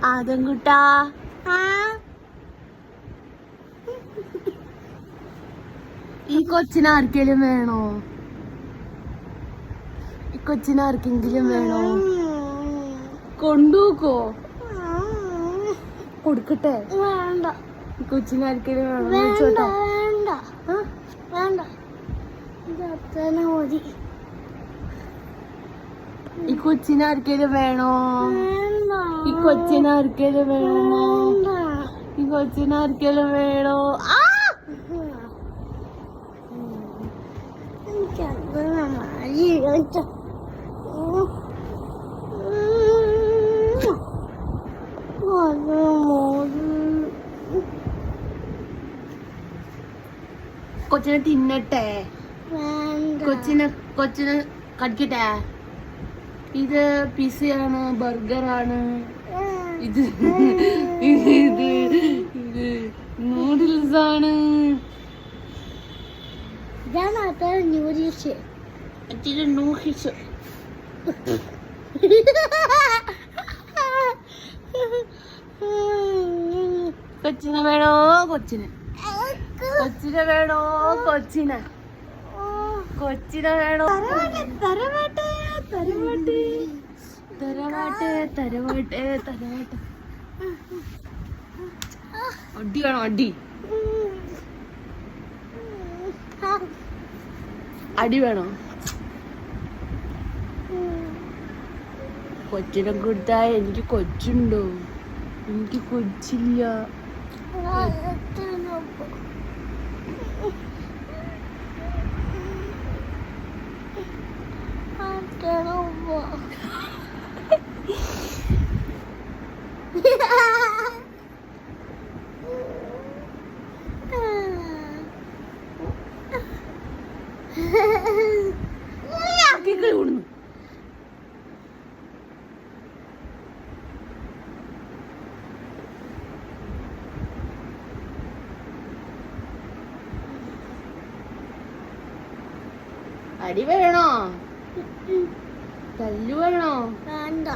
ആദംകുട്ടാ ഈ കൊച്ചിനെ ആർക്കെങ്കിലും വേണോ? ഈ കൊച്ചിനെ ആർക്കെങ്കിലും വേണോ? കൊണ്ടുപോക്കോ? കൊടുക്കട്ടെ? വേണ്ട. ഈ കൊച്ചിനെ ആർക്കെങ്കിലും വേണോ? വേണ്ട ചോട്ടോ വേണ്ട വേണ്ട, ഇത് അത്രന്നെ മതി. ഈ കൊച്ചിനെ ആർക്കെങ്കിലും വേണോ? വേണ്ട. ഈ കൊച്ചിനെ ആർക്കെങ്കിലും വേണോ? വേണ്ട. ഈ കൊച്ചിനെ ആർക്കെങ്കിലും വേണോ? എനിക്കങ്ങനെ മതി. കൊച്ചിനെ തിന്നട്ടെ? വേണ്ട. കൊച്ചിനെ കടിക്കട്ടെ? ഇത് പിസയാണ്, ബർഗറാണ്, ഇത് ഇത് ഇത് നൂഡിൽസ് ആണ്. ഇതാണ് അത്ര ന്യൂഡിൽസ്. ഇത് നൂഡിൽസ്. കൊച്ചിനെ വേണോ? കൊച്ചിനെ വേണോ? കൊച്ചിനെ വേണോ? തരവാട്ടെ. അടി വേണോ? അടി വേണോ? കൊച്ചിനെ കൊടുത്താ എനിക്ക് കൊച്ചുണ്ടോ? എനിക്ക് കൊച്ചില്ല. അടി വേണോ? തല്ലു വേണോ? വേണ്ട.